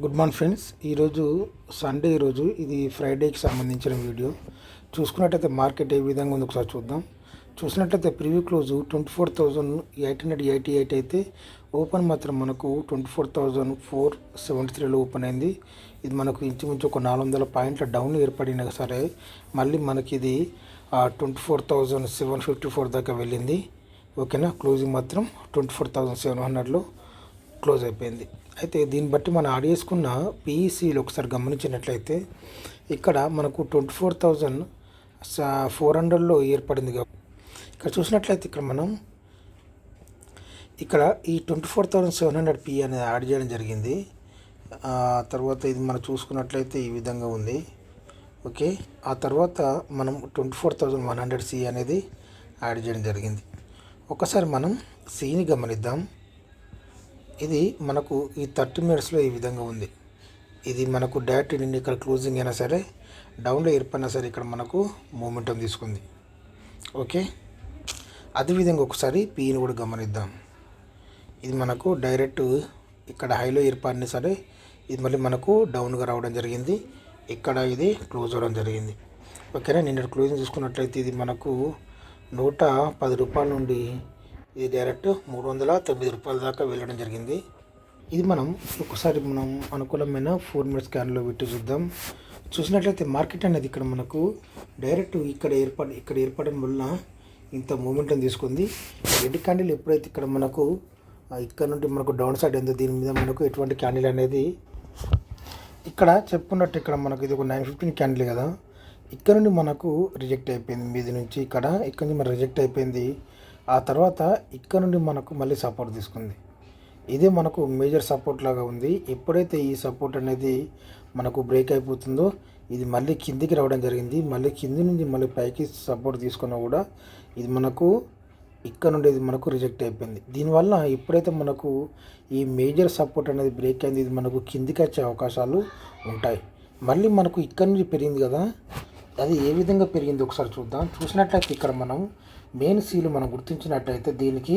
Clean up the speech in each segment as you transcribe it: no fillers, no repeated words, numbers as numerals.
Good morning friends. ఈరోజు Sunday, ఈరోజు ఇది ఫ్రైడేకి సంబంధించిన వీడియో. చూసుకున్నట్టయితే మార్కెట్ ఏ విధంగా ఉంది ఒకసారి చూద్దాం. చూసినట్లయితే ప్రివ్యూ క్లోజ్ 24,888 అయితే ఓపెన్ మాత్రం మనకు 24,473లో ఓపెన్ అయింది. ఇది మనకు ఇంచుమించు ఒక 400 పాయింట్ల డౌన్ ఏర్పడినా సరే మళ్ళీ మనకి ఇది 24,754 దాకా వెళ్ళింది. ఓకేనా, క్లోజింగ్ మాత్రం 24,700లో క్లోజ్ అయిపోయింది. అయితే దీన్ని బట్టి మనం యాడ్ చేసుకున్న పీఈసీలు ఒకసారి గమనించినట్లయితే ఇక్కడ మనకు 24,400లో ఏర్పడింది. ఇక్కడ చూసినట్లయితే ఇక్కడ ఈ 24,700 పి అనేది యాడ్ చేయడం జరిగింది. తర్వాత ఇది మనం చూసుకున్నట్లయితే ఈ విధంగా ఉంది. ఓకే, ఆ తర్వాత మనం 24,100 సి అనేది యాడ్ చేయడం జరిగింది. ఒకసారి మనం సిని గమనిద్దాం. ఇది మనకు ఈ 30 మినిట్స్లో ఈ విధంగా ఉంది. ఇది మనకు డైరెక్ట్ ఇక్కడ క్లోజింగ్ అయినా సరే డౌన్లో ఏర్పడినా సరే ఇక్కడ మనకు మూమెంటం తీసుకుంది. ఓకే, అదేవిధంగా ఒకసారి పీని కూడా గమనిద్దాం. ఇది మనకు డైరెక్ట్ ఇక్కడ హైలో ఏర్పడినా సరే ఇది మళ్ళీ మనకు డౌన్గా రావడం జరిగింది. ఇక్కడ ఇది క్లోజ్ అవ్వడం జరిగింది. ఓకేనా, నిన్న క్లోజింగ్ చూసుకున్నట్లయితే ఇది మనకు 110 రూపాయల నుండి ఇది డైరెక్ట్ 309 రూపాయల దాకా వెళ్ళడం జరిగింది. ఇది మనం ఒకసారి అనుకూలమైన 4 మినిట్స్ స్కాన్లో పెట్టి చూద్దాం. చూసినట్లయితే మార్కెట్ అనేది ఇక్కడ మనకు డైరెక్ట్ ఇక్కడ ఏర్పడడం వల్ల ఇంత మూమెంటం తీసుకుంది. రెడ్ క్యాండిల్ ఎప్పుడైతే ఇక్కడ మనకు ఇక్కడ నుండి మనకు డౌన్ సైడ్ ఉందో దీని మీద మనకు ఎటువంటి క్యాండిల్ అనేది ఇక్కడ చెప్పుకున్నట్టు ఇక్కడ మనకు ఇది ఒక 915 క్యాండిల్ కదా, ఇక్కడ నుండి మనకు రిజెక్ట్ అయిపోయింది. మీది నుంచి ఇక్కడ నుంచి మన రిజెక్ట్ అయిపోయింది. ఆ తర్వాత ఇక్కడ నుండి మనకు మళ్ళీ సపోర్ట్ తీసుకుంది. ఇదే మనకు మేజర్ సపోర్ట్ లాగా ఉంది. ఎప్పుడైతే ఈ సపోర్ట్ అనేది మనకు బ్రేక్ అయిపోతుందో ఇది మళ్ళీ కిందికి రావడం జరిగింది. మళ్ళీ కింది నుంచి మళ్ళీ పైకి సపోర్ట్ తీసుకున్నా కూడా ఇది మనకు ఇక్కడ నుండి ఇది మనకు రిజెక్ట్ అయిపోయింది. దీనివల్ల ఎప్పుడైతే మనకు ఈ మేజర్ సపోర్ట్ అనేది బ్రేక్ అయింది ఇది మనకు కిందికి వచ్చే అవకాశాలు ఉంటాయి. మళ్ళీ మనకు ఇక్కడ నుంచి పెరిగింది కదా, అది ఏ విధంగా పెరిగింది ఒకసారి చూద్దాం. చూసినట్లయితే ఇక్కడ మనం మెయిన్ సీలు మనం గుర్తించినట్టయితే దీనికి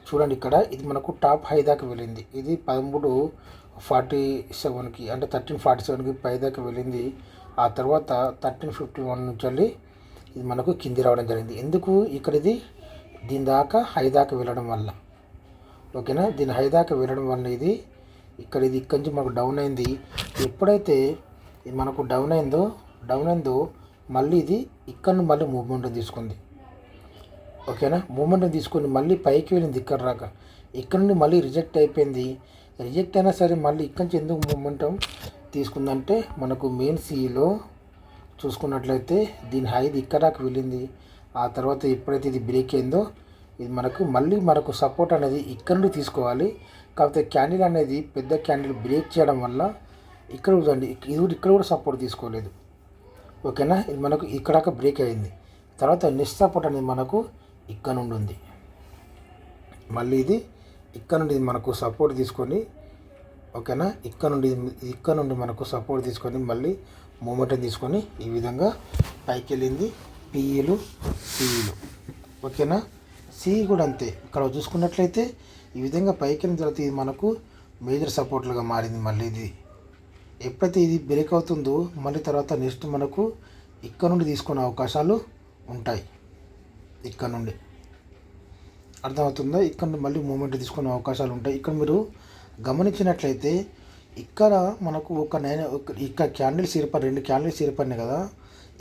చూడండి, ఇక్కడ ఇది మనకు టాప్ హై దాకా వెళ్ళింది. ఇది 1347కి అంటే 1347కి పై దాకా వెళ్ళింది. ఆ తర్వాత 1351 నుంచి వెళ్ళి ఇది మనకు కింది రావడం జరిగింది. ఎందుకు ఇక్కడ ఇది దీని దాకా హై దాకా వెళ్ళడం వల్ల. ఓకేనా, దీని హై దాకా వెళ్ళడం వల్ల ఇది ఇక్కడి నుంచి మనకు డౌన్ అయింది. ఎప్పుడైతే ఇది మనకు డౌన్ అయిందో మళ్ళీ ఇది ఇక్కడ నుండి మళ్ళీ మూవ్మెంట్ తీసుకుంది. ఓకేనా, మూమెంట్ తీసుకొని మళ్ళీ పైకి వెళ్ళింది. ఇక్కడ నుండి మళ్ళీ రిజెక్ట్ అయిపోయింది. రిజెక్ట్ అయినా సరే మళ్ళీ ఇక్కడి నుంచి ఎందుకు మూమెంటం తీసుకుందంటే మనకు మెయిన్ సీలో చూసుకున్నట్లయితే దీని హైది ఇక్కడ దాకా వెళ్ళింది. ఆ తర్వాత ఎప్పుడైతే ఇది బ్రేక్ అయిందో ఇది మనకు సపోర్ట్ అనేది ఇక్కడ నుండి తీసుకోవాలి. కాకపోతే క్యాండిల్ అనేది పెద్ద క్యాండిల్ బ్రేక్ చేయడం వల్ల ఇక్కడ చూడండి, ఇక్కడ కూడా సపోర్ట్ తీసుకోలేదు. ఓకేనా, ఇది మనకు ఇక్కడ దాకా బ్రేక్ అయింది. తర్వాత నెక్స్ట్ సపోర్ట్ అనేది మనకు ఇక్కడ నుండి ఉంది. మళ్ళీ ఇది ఇక్కడ నుండి మనకు సపోర్ట్ తీసుకొని, ఓకేనా, ఇక్కడ నుండి మనకు సపోర్ట్ తీసుకొని మళ్ళీ మూమెంటం తీసుకొని ఈ విధంగా పైకి వెళ్ళింది. పిఈలు సిఈలు. ఓకేనా, సిఈ కూడా అంతే. ఇక్కడ చూసుకున్నట్లయితే ఈ విధంగా పైకి వెళ్ళిన తర్వాత ఇది మనకు మేజర్ సపోర్ట్లుగా మారింది. మళ్ళీ ఇది ఎప్పుడైతే ఇది బ్రేక్ అవుతుందో మళ్ళీ తర్వాత నెక్స్ట్ మనకు ఇక్కడ నుండి తీసుకునే అవకాశాలు ఉంటాయి. ఇక్కడ నుండి అర్థమవుతుందా, ఇక్కడ నుండి మళ్ళీ మూమెంట్ తీసుకునే అవకాశాలు ఉంటాయి. ఇక్కడ మీరు గమనించినట్లయితే ఇక్కడ మనకు ఇక్కడ క్యాండిల్స్ ఏర్పడి 2 క్యాండిల్స్ ఏర్పడినాయి కదా,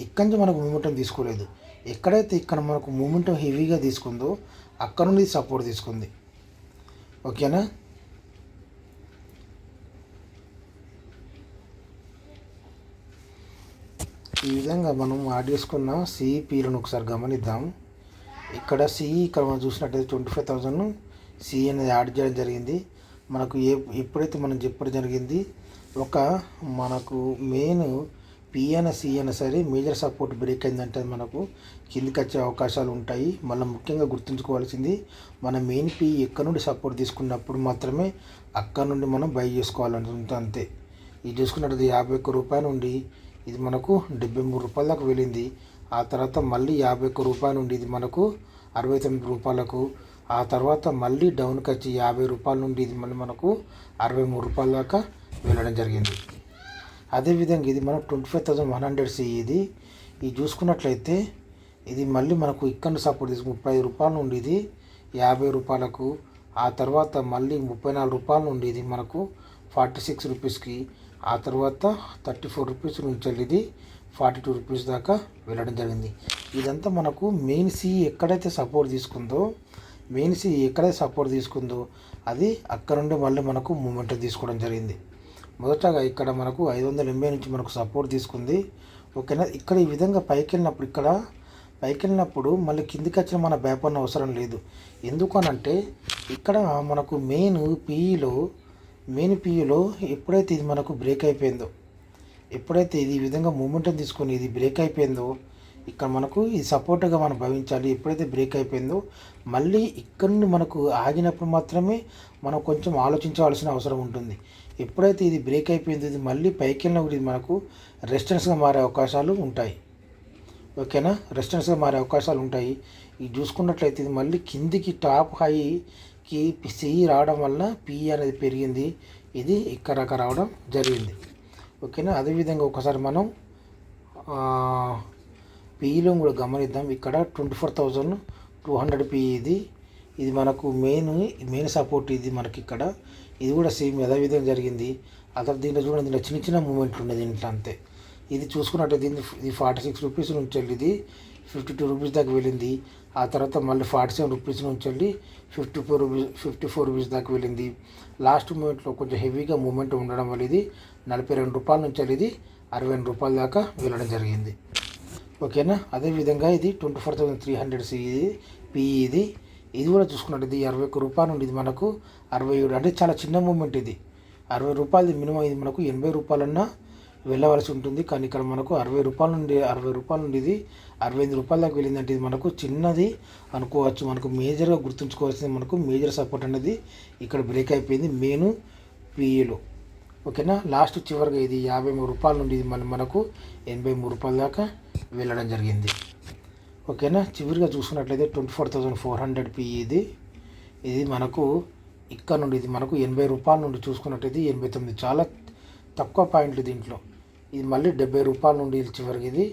ఇక్కడ నుంచి మనకు మూమెంటం తీసుకోలేదు. ఎక్కడైతే ఇక్కడ మనకు మూమెంటం హెవీగా తీసుకుందో అక్కడ నుండి సపోర్ట్ తీసుకుంది. ఓకేనా, ఈ విధంగా మనం యాడ్ చేసుకున్న సిఈపీలను ఒకసారి గమనిద్దాం. ఇక్కడ ఇక్కడ మనం చూసినట్టయితే 25,000 సిఈ అనేది యాడ్ చేయడం జరిగింది. మనకు ఎప్పుడైతే మనం చెప్పడం జరిగింది మనకు మెయిన్ పి అయినా సి అయినా సరే మేజర్ సపోర్ట్ బ్రేక్ అయిందంటే మనకు కిందికి వచ్చే అవకాశాలు ఉంటాయి. మళ్ళీ ముఖ్యంగా గుర్తుంచుకోవాల్సింది మన మెయిన్ పి ఎక్కడ నుండి సపోర్ట్ తీసుకున్నప్పుడు మాత్రమే అక్కడ నుండి మనం బై చేసుకోవాలంటే అంతే. ఇది చూసుకున్నట్టు 51 రూపాయల నుండి ఇది మనకు 73 రూపాయల దాకా వెళ్ళింది. ఆ తర్వాత మళ్ళీ 51 రూపాయల నుండి ఇది మనకు 69 రూపాయలకు, ఆ తర్వాత మళ్ళీ డౌన్కి వచ్చి 50 రూపాయల నుండి ఇది మళ్ళీ మనకు 63 రూపాయల దాకా వెళ్ళడం జరిగింది. అదేవిధంగా ఇది మనం 25,100 సిఈ ఇది చూసుకున్నట్లయితే ఇది మళ్ళీ మనకు ఇక్కడ సపోర్ట్ తీసుకు 35 రూపాయల నుండి ఇది 50 రూపాయలకు, ఆ తర్వాత మళ్ళీ 34 రూపాయల నుండి ఇది మనకు 46 రూపీస్కి, ఆ తర్వాత 34 రూపీస్ నుంచి ఇది 42 రూపీస్ దాకా వెళ్ళడం జరిగింది. ఇదంతా మనకు మెయిన్ సి ఎక్కడైతే సపోర్ట్ తీసుకుందో అది అక్కడ నుండి మళ్ళీ మనకు మూమెంట్ తీసుకోవడం జరిగింది. మొదటగా ఇక్కడ మనకు 580 నుంచి మనకు సపోర్ట్ తీసుకుంది. ఓకేనా, ఇక్కడ ఈ విధంగా పైకి వెళ్ళినప్పుడు మళ్ళీ కిందికి వచ్చిన మన బ్యాపన్న అవసరం లేదు. ఎందుకనంటే ఇక్కడ మనకు మెయిన్ పీఈలో ఎప్పుడైతే ఇది మనకు బ్రేక్ అయిపోయిందో, ఎప్పుడైతే ఇది ఈ విధంగా మూమెంటం తీసుకొని ఇది బ్రేక్ అయిపోయిందో, ఇక్కడ మనకు ఇది సపోర్ట్గా మనం భావించాలి. ఎప్పుడైతే బ్రేక్ అయిపోయిందో మళ్ళీ ఇక్కడ నుండి మనకు ఆగినప్పుడు మాత్రమే మనం కొంచెం ఆలోచించవలసిన అవసరం ఉంటుంది. ఎప్పుడైతే ఇది బ్రేక్ అయిపోయిందో ఇది మళ్ళీ పైకి వెళ్ళినప్పుడు ఇది మనకు రెసిస్టెన్స్గా మారే అవకాశాలు ఉంటాయి. ఓకేనా, రెసిస్టెన్స్గా మారే అవకాశాలు ఉంటాయి. ఇది చూసుకున్నట్లయితే ఇది మళ్ళీ కిందికి టాప్ హైకి సిఈ రావడం వల్ల పిఈ అనేది పెరిగింది, ఇది ఇక్కడ రావడం జరిగింది. ఓకేనా, అదేవిధంగా ఒకసారి మనం పిఈలో కూడా గమనిద్దాం. ఇక్కడ 24,200 పిఈ ఇది మనకు మెయిన్ సపోర్ట్ ఇది మనకి ఇక్కడ, ఇది కూడా సేమ్ అదేవిధంగా జరిగింది. అతను దీంట్లో చూడండి, దీంట్లో చిన్న చిన్న మూమెంట్లు ఉన్నాయి దీంట్లో అంతే. ఇది చూసుకున్నట్టయితే ఇది 46 రూపీస్ నుంచి వెళ్ళి ఇది 52 రూపీస్ దాకా వెళ్ళింది. ఆ తర్వాత మళ్ళీ 47 రూపీస్ నుంచి వెళ్ళి 54 రూపీస్ దాకా వెళ్ళింది. లాస్ట్ మూమెంట్లో కొంచెం హెవీగా మూమెంట్ ఉండడం వల్ల ఇది 42 రూపాయల నుంచి వెళ్ళి ఇది 62 రూపాయల దాకా వెళ్ళడం జరిగింది. ఓకేనా, అదేవిధంగా ఇది 24,300 సిఈ పిఈ ఇది కూడా చూసుకున్నట్టు ఇది 61 రూపాయల నుండి ఇది మనకు 67, అంటే చాలా చిన్న మూమెంట్ ఇది. 60 రూపాయలది మినిమం, ఇది మనకు 80 రూపాయలన్నా వెళ్ళవలసి ఉంటుంది. కానీ ఇక్కడ మనకు 60 రూపాయల నుండి ఇది 65 రూపాయల దాకా వెళ్ళిందంటే ఇది మనకు చిన్నది అనుకోవచ్చు. మనకు మేజర్గా గుర్తుంచుకోవాల్సింది మనకు మేజర్ సపోర్ట్ అనేది ఇక్కడ బ్రేక్ అయిపోయింది మెయిన్ పిఈలో. ఓకేనా, లాస్ట్ చివరిగా ఇది 53 రూపాయల నుండి ఇది మళ్ళీ మనకు 83 రూపాయల దాకా వెళ్ళడం జరిగింది. ఓకేనా, చివరిగా చూసుకున్నట్లయితే 24,400 పిఈ ఇది మనకు ఇక్కడ నుండి ఇది మనకు 80 రూపాయల నుండి చూసుకున్నట్టయితే 89, చాలా తక్కువ పాయింట్లు దీంట్లో. ఇది మళ్ళీ 70 రూపాయల నుండి చివరికి ఇది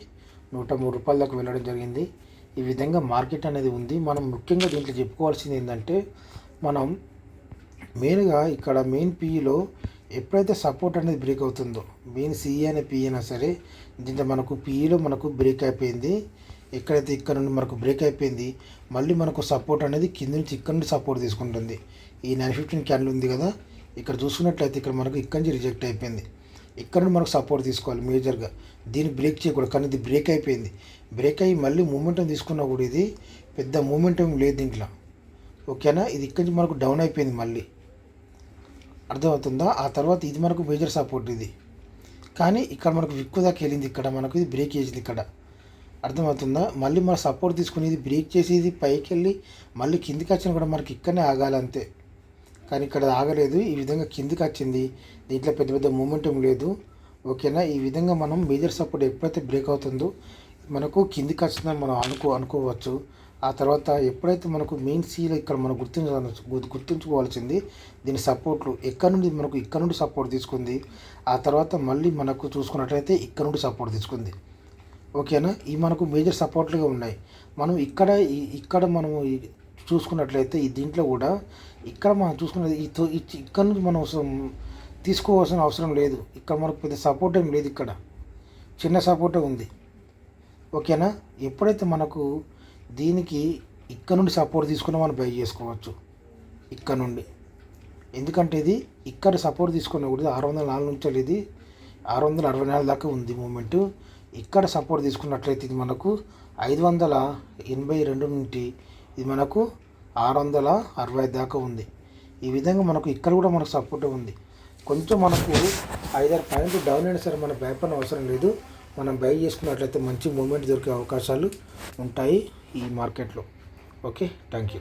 103 రూపాయల దాకా వెళ్ళడం జరిగింది. ఈ విధంగా మార్కెట్ అనేది ఉంది. మనం ముఖ్యంగా దీంట్లో చెప్పుకోవాల్సింది ఏంటంటే, మనం మెయిన్గా ఇక్కడ మెయిన్ పిఈలో ఎప్పుడైతే సపోర్ట్ అనేది బ్రేక్ అవుతుందో, మెయిన్ సిఈ అనే పిఈ అయినా సరే, దీంట్లో మనకు పిఈలో మనకు బ్రేక్ అయిపోయింది. ఎక్కడైతే ఇక్కడ నుండి మనకు బ్రేక్ అయిపోయింది మళ్ళీ మనకు సపోర్ట్ అనేది కింద నుంచి ఇక్కడ నుండి సపోర్ట్ తీసుకుంటుంది. ఈ 915 క్యాండిల్ ఉంది కదా, ఇక్కడ చూసుకున్నట్లయితే ఇక్కడ మనకు ఇక్కడ నుంచి రిజెక్ట్ అయిపోయింది. ఇక్కడ నుండి మనకు సపోర్ట్ తీసుకోవాలి మేజర్గా, దీన్ని బ్రేక్ చేయకూడదు. కానీ ఇది బ్రేక్ అయిపోయింది. బ్రేక్ అయ్యి మళ్ళీ మూమెంటం తీసుకున్నా కూడా ఇది పెద్ద మూమెంటం లేదు దీంట్లో. ఓకేనా, ఇది ఇక్కడ నుంచి మనకు డౌన్ అయిపోయింది మళ్ళీ, అర్థమవుతుందా? ఆ తర్వాత ఇది మనకు మేజర్ సపోర్ట్ ఇది, కానీ ఇక్కడ మనకు ఎక్కువ దాకా వెళ్ళింది. ఇక్కడ మనకు ఇది బ్రేక్ చేసింది ఇక్కడ, అర్థమవుతుందా? మళ్ళీ మన సపోర్ట్ తీసుకుని ఇది బ్రేక్ చేసి ఇది పైకి వెళ్ళి మళ్ళీ కిందికి వచ్చినా కూడా మనకి ఇక్కడనే ఆగాలంతే. కానీ ఇక్కడ ఆగలేదు, ఈ విధంగా కిందికి వచ్చింది. దీంట్లో పెద్ద పెద్ద మూమెంటం లేదు. ఓకేనా, ఈ విధంగా మనం మేజర్ సపోర్ట్ ఎప్పుడైతే బ్రేక్ అవుతుందో మనకు కిందికి వచ్చిందని మనం అనుకోవచ్చు. ఆ తర్వాత ఎప్పుడైతే మనకు మెయిన్ సీలో ఇక్కడ మనం గుర్తుంచుకోవాల్సింది దీని సపోర్ట్లు ఎక్కడ నుండి సపోర్ట్ తీసుకుంది. ఆ తర్వాత మళ్ళీ మనకు చూసుకున్నట్లయితే ఇక్కడ నుండి సపోర్ట్ తీసుకుంది. ఓకేనా, ఈ మనకు మేజర్ సపోర్ట్లుగా ఉన్నాయి. మనం ఇక్కడ మనము చూసుకున్నట్లయితే ఈ దీంట్లో కూడా ఇక్కడ మనం చూసుకున్నది ఇక్కడ నుంచి మనం తీసుకోవాల్సిన అవసరం లేదు. ఇక్కడ మనకు పెద్ద సపోర్ట్ ఏం లేదు, ఇక్కడ చిన్న సపోర్టే ఉంది. ఓకేనా, ఎప్పుడైతే మనకు దీనికి ఇక్కడ నుండి సపోర్ట్ తీసుకుని మనం బై చేసుకోవచ్చు ఇక్కడ నుండి. ఎందుకంటే ఇది ఇక్కడ సపోర్ట్ తీసుకున్న కూడా 604 నుంచి ఇది 664 దాకా ఉంది మూమెంట్. ఇక్కడ సపోర్ట్ తీసుకున్నట్లయితే ఇది మనకు 582 నుండి ఇది మనకు 660 దాకా ఉంది. ఈ విధంగా మనకు ఇక్కడ కూడా మనకు సపోర్ట్ ఉంది. కొంచెం మనకు 5-6 పాయింట్లు డౌన్ అయినా సరే మన భయపడిన అవసరం లేదు. మనం బై చేసుకున్నట్లయితే మంచి మూమెంట్ దొరికే అవకాశాలు ఉంటాయి ఈ మార్కెట్లో. Okay, thank you.